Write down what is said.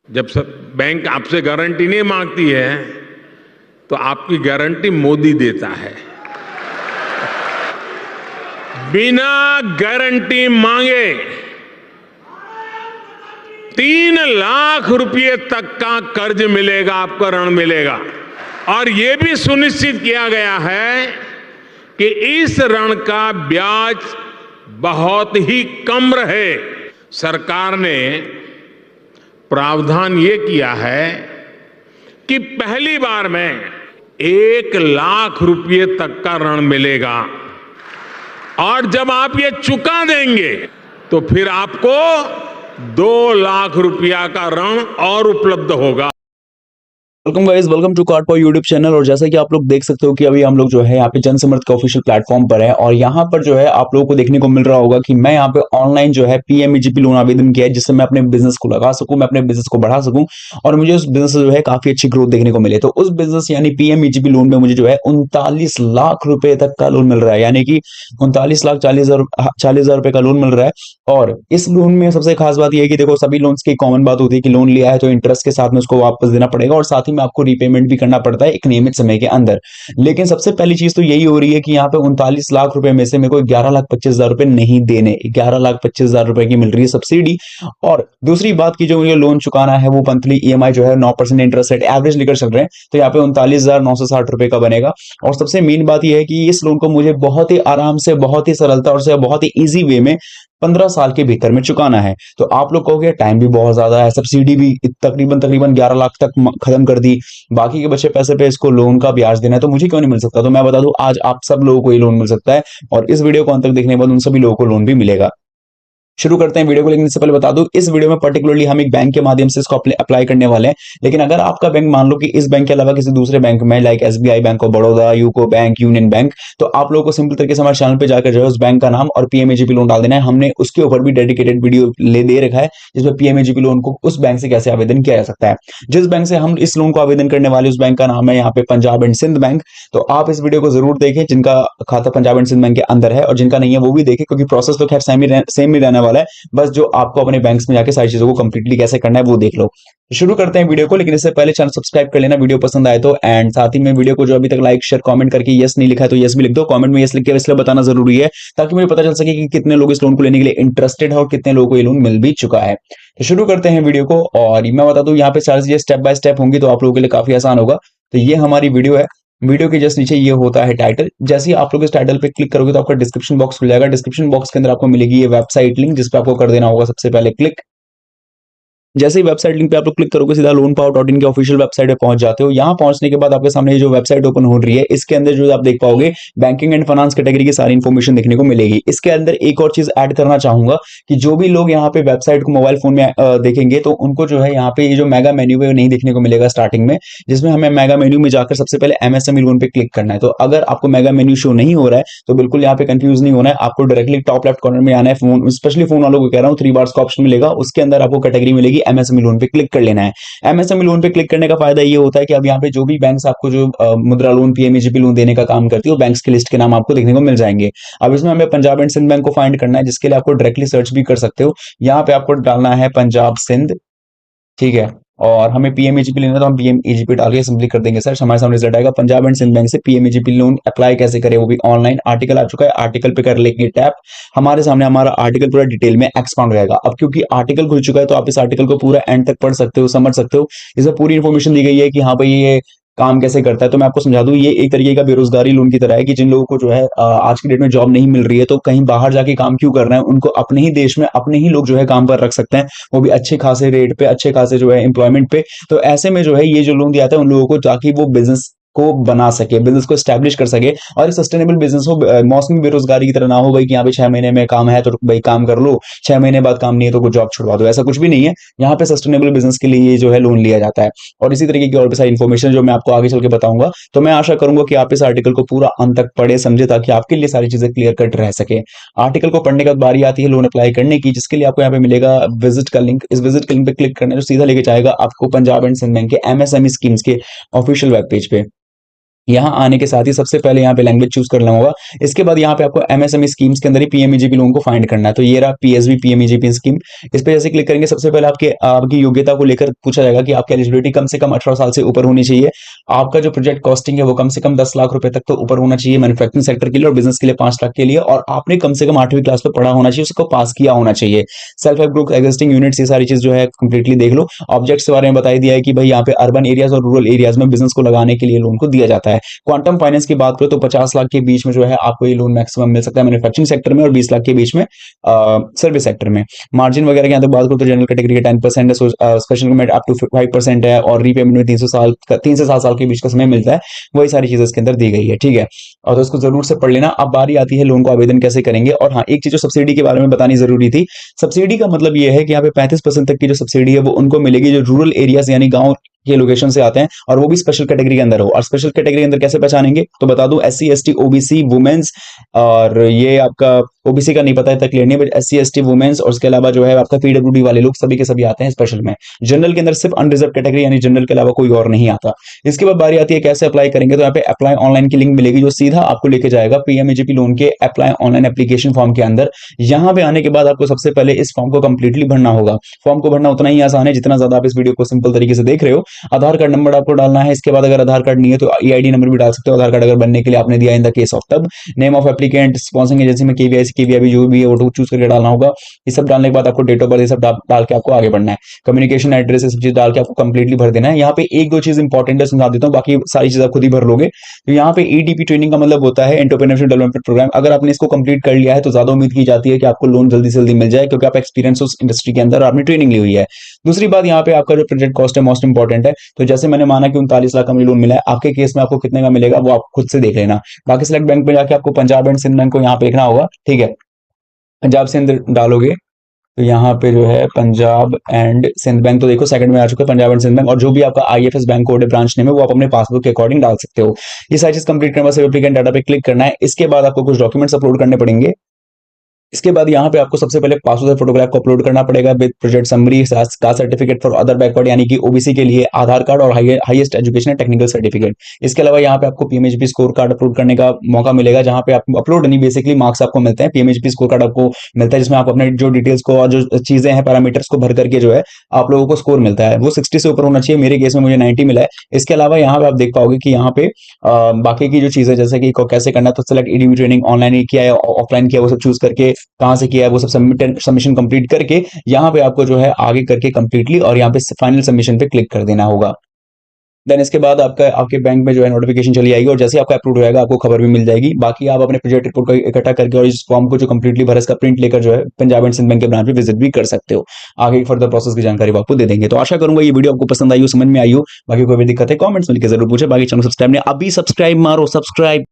जब सब बैंक आपसे गारंटी नहीं मांगती है तो आपकी गारंटी मोदी देता है। बिना गारंटी मांगे 3 लाख रुपए तक का कर्ज मिलेगा, आपको ऋण मिलेगा। और यह भी सुनिश्चित किया गया है कि इस ऋण का ब्याज बहुत ही कम रहे। सरकार ने प्रावधान ये किया है कि पहली बार में 1 लाख रुपए तक का ऋण मिलेगा और जब आप ये चुका देंगे तो फिर आपको 2 लाख रुपया का ऋण और उपलब्ध होगा। Welcome guys, welcome to card पर यूट्यूब चैनल। और जैसा कि आप लोग देख सकते हो कि अभी हम लोग जो है यहाँ पे जन समर्थ के ऑफिशियल प्लेटफॉर्म पर है और यहाँ पर जो है आप लोगों को देखने को मिल रहा होगा कि मैं यहाँ पे ऑनलाइन जो है पीएमईजीपी लोन आवेदन किया है, जिससे मैं अपने बिजनेस को लगा सकूं, मैं अपने बिजनेस को बढ़ा सकूं और मुझे उस बिजनेस से जो है काफी अच्छी ग्रोथ देखने को मिले। तो उस बिजनेस यानी पीएमईजीपी लोन में मुझे जो है 39 लाख रुपए तक का लोन मिल रहा है, यानी कि 39,40,000 रुपए का लोन मिल रहा है। और इस लोन में सबसे खास बात यह है कि देखो, सभी लोन्स की कॉमन बात होती है कि लोन लिया है तो इंटरेस्ट के साथ में उसको वापस देना पड़ेगा और साथ ही में आपको रीपेमेंट भी करना पड़ता है एक नियमित समय के अंदर। लेकिन सबसे पहली चीज तो यही हो रही है कि यहाँ पे 39 लाख रुपए में से मेरे को 11,25,000 रुपए नहीं देने, 11,25,000 रुपए की मिल रही है सब्सिडी। और दूसरी बात की जो मुझे लोन चुकाना है वो मंथली ईएमआई जो है 9% इंटरेस्ट रेट एवरेज लेकर चल रहे हैं, तो यहाँ पे 39,960 रुपए का बनेगा। और सबसे मेन बात यह है कि इस लोन को मुझे बहुत ही आराम से, बहुत ही सरलता और से बहुत ही ईजी वे में 15 साल के भीतर में चुकाना है। तो आप लोग कहोगे टाइम भी बहुत ज्यादा है, सब्सिडी भी तकरीबन 11 लाख तक खत्म कर दी, बाकी के बचे पैसे पे इसको लोन का ब्याज देना है, तो मुझे क्यों नहीं मिल सकता? तो मैं बता दूं, आज आप सब लोगों को ये लोन मिल सकता है और इस वीडियो को अंत तक देखने के बाद उन सभी लोगों को लोन भी मिलेगा। शुरू करते हैं वीडियो को, लेकिन इससे पहले बता दूं, इस वीडियो में पर्टिकुलरली हम एक बैंक के माध्यम से इसको अप्लाई करने वाले हैं। लेकिन अगर आपका बैंक मान लो कि इस बैंक के अलावा किसी दूसरे बैंक में, like SBI, bank of Baroda, UCO bank, union bank, तो आप लोगों को सिंपल तरीके से हमारे चैनल पे जाकर जो है उस बैंक का नाम और पीएमएजीपी लोन डाल देना है। हमने उसके ऊपर भी डेडिकेटेड वीडियो ले दे रखा है जिसमें पीएमएजीपी लोन को उस बैंक से कैसे आवेदन किया जा सकता है। जिस बैंक से हम इस लोन को आवेदन करने वाले उस बैंक का नाम है यहाँ पे पंजाब एंड सिंध बैंक। तो आप इस वीडियो को जरूर देखें, जिनका खाता पंजाब एंड सिंध बैंक के अंदर है, और जिनका नहीं है वो भी देखें, क्योंकि प्रोसेस तो खैर सेम ही रहने वाला है। बस जो आपको अपने बैंक्स में जाके सारी चीजों को कंप्लीटली कैसे करना है वो देख लो। तो शुरू करते हैं वीडियो को, लेकिन इससे पहले चैनल सब्सक्राइब कर लेना वीडियो पसंद आए तो। एंड साथ ही में वीडियो को जो अभी तक लाइक शेयर कमेंट करके यस नहीं लिखा है तो यस भी लिख दो। कमेंट में यस लिख के इसलिए बताना जरूरी है ताकि मुझे पता चल सके कि कितने लोग इस लोन को लेने के लिए इंटरेस्टेड है और कितने लोगों को ये लोन मिल भी चुका है। तो शुरू करते हैं वीडियो को, और मैं बता दूं यहाँ पे सारी चीजें स्टेप बाय स्टेप होंगी तो आप लोगों के लिए काफी आसान होगा। तो ये हमारी वीडियो है, वीडियो के जस्ट नीचे ये होता है टाइटल। जैसे ही आप लोग इस टाइटल पे क्लिक करोगे तो आपका डिस्क्रिप्शन बॉक्स खुल जाएगा। डिस्क्रिप्शन बॉक्स के अंदर आपको मिलेगी ये वेबसाइट लिंक, जिस पे आपको कर देना होगा सबसे पहले क्लिक। जैसे ही वेबसाइट लिंक पे आप लोग क्लिक करोगे सीधा loanpower.in के ऑफिशियल वेबसाइट पे पहुंच जाते हो। यहां पहुंचने के बाद आपके सामने ये जो वेबसाइट ओपन हो रही है, इसके अंदर जो आप देख पाओगे बैंकिंग एंड फाइनेंस कैटेगरी की सारी इंफॉर्मेशन देखने को मिलेगी। इसके अंदर एक और चीज ऐड करना चाहूंगा कि जो भी लोग यहाँ पे वेबसाइट को मोबाइल फोन में देखेंगे तो उनको जो है यहाँ पे ये जो मेगा मेन्यू है नहीं देखने को मिलेगा स्टार्टिंग में, जिसमें हमें मेगा मेन्यू में जाकर सबसे पहले एमएसएमई लोन पे क्लिक करना है। तो अगर आपको मेगा मेन्यू शो नहीं हो रहा है तो बिल्कुल यहाँ पे कंफ्यूज नहीं होना है, आपको डायरेक्टली टॉप लेफ्ट कॉर्नर में आना है। फोन स्पेशली फोन वालों को कह रहा हूँ, 3 बार्स का ऑप्शन मिलेगा, उसके अंदर आपको कैटेगरी मिलेगी एमएसएमई लोन पे क्लिक कर लेना है। एमएसएमई लोन पे क्लिक करने का फायदा ये होता है कि अब यहाँ पे जो भी बैंक्स आपको जो मुद्रा लोन पीएमईजीपी लोन देने का काम करती है वो बैंक्स की लिस्ट के नाम आपको देखने को मिल जाएंगे। अब इसमें हमें पंजाब एंड सिंध बैंक को फाइंड करना है, जिसके लिए आपको डायरेक्टली सर्च भी कर सकते हो। यहाँ पे आपको डालना है पंजाब सिंध, ठीक है, और हमें पीएमईजीपी लेना है तो हम पीएमईजीपी डाल के सिंपली कर देंगे सर्च, हमारे सामने रिजल्ट आएगा। पंजाब एंड सिंध बैंक से पीएमईजीपी लोन अप्लाई कैसे करें वो भी ऑनलाइन आर्टिकल आ चुका है। आर्टिकल पे कर लेंगे टैप, हमारे सामने हमारा आर्टिकल पूरा डिटेल में एक्सपांड हो जाएगा। अब क्योंकि आर्टिकल खुल चुका है तो आप इस आर्टिकल को पूरा एंड तक पढ़ सकते हो, समझ सकते हो। इसमें पूरी इंफॉर्मेशन दी गई है कि हाँ भाई ये काम कैसे करता है। तो मैं आपको समझा दूं, ये एक तरीके का बेरोजगारी लोन की तरह है कि जिन लोगों को जो है आज की डेट में जॉब नहीं मिल रही है तो कहीं बाहर जाके काम क्यों करना है, उनको अपने ही देश में अपने ही लोग जो है काम पर रख सकते हैं, वो भी अच्छे खासे रेट पे, अच्छे खासे जो है एम्प्लॉयमेंट पे। तो ऐसे में जो है ये जो लोन दिया जाता है उन लोगों को, ताकि वो बिजनेस को बना सके, बिजनेस को स्टैब्लिश कर सके और सस्टेनेबल बिजनेस हो, मौसमी बेरोजगारी की तरह ना हो भाई कि यहाँ पे 6 महीने में काम है तो भाई काम कर लो, 6 महीने बाद काम नहीं है तो जॉब छुड़वा दो। ऐसा कुछ भी नहीं है, यहाँ पे सस्टेनेबल बिजनेस के लिए ये जो है लोन लिया जाता है। और इसी तरीके की और भी सारी इन्फॉर्मेशन जो मैं आपको आगे चल के बताऊंगा। तो मैं आशा करूंगा कि आप इस आर्टिकल को पूरा अंत तक पढ़े समझे, ताकि आपके लिए सारी चीजें क्लियर कट रह सके। आर्टिकल को पढ़ने के बाद बारी आती है लोन अप्लाई करने की, जिसके लिए आपको यहाँ पे मिलेगा विजिट का लिंक। इस विजिट के लिंक पे क्लिक करना है जो सीधा लेके जाएगा आपको पंजाब एंड सिंध बैंक के एमएसएमई स्कीम्स के ऑफिशियल वेब पेज पे। यहाँ आने के साथ ही सबसे पहले यहाँ पे लैंग्वेज चूज करना होगा। इसके बाद यहाँ पे आपको एमएसएमई स्कीम्स के अंदर ही पीएमईजीपी लोन को फाइंड करना है। तो ये रहा पीएसबी पीएमईजीपी स्कीम। इस पे जैसे क्लिक करेंगे सबसे पहले आपकी योग्यता को लेकर पूछा जाएगा कि आपकी एलिजिबिलिटी कम से कम 18 साल से ऊपर होनी चाहिए। आपका जो प्रोजेक्ट कॉस्टिंग है वो कम से कम 10 लाख रुपए तक तो ऊपर होना चाहिए मैन्युफैक्चरिंग सेक्टर के लिए, और बिजनेस के लिए 5 लाख के लिए, और आपने कम से कम 8वीं क्लास में पढ़ा होना चाहिए, उसको पास किया होना चाहिए। Self help group, existing units, ये सारी चीज जो है कंप्लीटली देख लो। ऑब्जेक्ट्स के बारे में बता दिया है कि भाई यहाँ पे अर्बन एरियाज और रूरल एरियाज में बिजनेस को लगाने के लिए लोन को दिया जाता है। क्वांटम फाइनेंस की बात करो तो 50 लाख के बीच में जो है आपको ये लोन मैक्सिमम मिल सकता है मैन्युफैक्चरिंग सेक्टर में, और 20 लाख के बीच में सर्विस सेक्टर में। मार्जिन वगैरह की यहाँ तक बात करो तो जनरल कैटेगरी का 10% है, स्पेशल लिमिट अप टू 5% है, और रीपेमेंट में 3 से 7 साल के बीच का समय मिलता है। वही सारी चीजें इसके अंदर दी गई है, ठीक है। और तो इसको जरूर से पढ़ लेना। अब बारी आती है लोन को आवेदन कैसे करेंगे। और हाँ, एक चीज जो सब्सिडी के बारे में बतानी जरूरी थी। सब्सिडी का मतलब ये है कि यहाँ पे 35% तक की जो सब्सिडी है वो उनको मिलेगी जो रूरल एरियाज यानी गांव के लोकेशन से आते हैं, और वो भी स्पेशल कैटेगरी के अंदर हो। और स्पेशल कैटेगरी के अंदर कैसे पहचानेंगे तो बता दूं, एससी एसटी ओबीसी वुमेन्स, और ये आपका ओबीसी का नहीं पता है, तक क्लियर नहीं, बट एससी एसटी वुमेन्स और उसके अलावा जो है आपका पीडब्ल्यूडी वाले लोग सभी के सभी आते हैं स्पेशल में। जनरल के अंदर सिर्फ अनरिजर्व कैटेगरी यानी जनरल के अलावा कोई और नहीं आता। इसके बाद बारी आती है कैसे अप्लाई करेंगे। तो यहाँ पे अप्लाई ऑनलाइन की लिंक मिलेगी जो सीधा आपको लेके जाएगा पीएमईजीपी लोन के अप्लाई ऑनलाइन एप्लीकेशन फॉर्म के अंदर। यहाँ पे आने के बाद आपको सबसे पहले इस फॉर्म को कंप्लीटली भरना होगा। फॉर्म को भरना उतना ही आसान है जितना ज्यादा आप इस वीडियो को सिंपल तरीके से देख रहे हो। आधार कार्ड नंबर आपको डालना है। इसके बाद अगर आधार कार्ड नहीं है तो ईआईडी नंबर भी डाल सकते हो। आधार कार्ड अगर बनने के लिए आपने दिया इन द केस ऑफ तब। Name of applicant, sponsoring agency में केवीआईसी केवीआईबी जो भी है वो चूज करके डालना होगा। ये सब डालने के बाद आपको डेट ऑफ बर्थ ये सब डाल के आपको आगे बढ़ना है। कम्युनिकेशन एड्रेस ये सब चीज डाल के आपको कंप्लीटली भर देना है। यहाँ पे एक दो चीज इंपॉर्टेंट है, समझा देता हूँ, बाकी सारी चीज आप खुद ही भर लोगे। तो यहाँ पे ईडीपी ट्रेनिंग का मतलब होता है एंटरप्रेन्योरशिप डेवलपमेंट प्रोग्राम। अगर आपने इसको कंप्लीट कर लिया है तो ज्यादा उम्मीद की जाती है कि आपको लोन जल्दी से जल्दी मिल जाए, क्योंकि आप एक्सपीरियंस उस इंडस्ट्री के अंदर आपने ट्रेनिंग ली हुई है। दूसरी बात, यहाँ पे आपका जो प्रोजेक्ट कॉस्ट है मोस्ट इंपॉर्टेंट है। तो जैसे मैंने माना कि 39 लाख का मुझे लोन मिला है, आपके केस में आपको कितने का मिलेगा वो आप खुद से देख लेना। बाकी सिलेक्ट बैंक में जाके आपको पंजाब एंड सिंध बैंक को यहाँ पे लिखना होगा, ठीक है। पंजाब सिंध डालोगे तो यहाँ पे जो है पंजाब एंड सिंध बैंक, तो देखो सेकंड में आ चुका है पंजाब एंड सिंध बैंक। और जो भी आपका आईएफएस बैंक कोड है, ब्रांच नेम है, वो आप अपने पासबुक के अकॉर्डिंग डाल सकते हो। ये सारी चीज कंप्लीट करने बाद एप्लीकेंट डाटा पे क्लिक करना है। इसके बाद आपको कुछ डॉक्यूमेंट्स अपलोड करने पड़ेंगे। इसके बाद यहाँ पे आपको सबसे पहले पासपोर्ट साइज फोटोग्राफ को अपलोड करना पड़ेगा with project summary, caste certificate for other backward यानी कि ओबीसी के लिए आधार कार्ड और हाईएस्ट एजुकेशन टेक्निकल सर्टिफिकेट। इसके अलावा यहाँ पे आपको पीएमएचपी स्कोर कार्ड अपलोड करने का मौका मिलेगा, जहाँ पे आप अपलोड नहीं बेसिकली मार्क्स आपको मिलते हैं। पीएमएचपी स्कोर कार्ड आपको मिलता है जिसमें आप अपने जो डिटेल्स को और जो चीजें हैं पैरामीटर्स को भर करके जो है आप लोगों को स्कोर मिलता है। वो 60 से ऊपर होना चाहिए, मेरे केस में मुझे 90 मिला है। इसके अलावा यहाँ पे आप देख पाओगे कि यहाँ पे बाकी की जो चीजें जैसे कि कैसे करना है, तो सेलेक्ट ईडीवी ट्रेनिंग ऑनलाइन ही किया है ऑफलाइन किया, वो सब चूज करके कहाँ से किया है वो सब सबमिशन कंप्लीट करके यहाँ पे आपको जो है आगे करके कंप्लीटली और यहाँ पे फाइनल सबमिशन पे क्लिक कर देना होगा। देन इसके बाद आपके बैंक में जो है नोटिफिकेशन चली आएगी, और जैसे ही आपका अप्रूव हो जाएगा आपको खबर भी मिल जाएगी। बाकी आप अपने प्रोजेक्ट रिपोर्ट को इकट्ठा करके और इस फॉर्म को जो कंप्लीटली भरा इसका प्रिंट लेकर जो है पंजाब एंड सिंध बैंक के ब्रांच में विजिट भी कर सकते हो। आगे फर्दर प्रोसेस की जानकारी वो आपको दे देंगे। तो आशा करूंगा ये वीडियो आपको पसंद आई हो, समझ में आई हो। बाकी कोई भी दिक्कत है कमेंट्स में लिखकर जरूर पूछे। बाकी चैनल सब्सक्राइब नहीं अभी सब्सक्राइब मारो, सब्सक्राइब।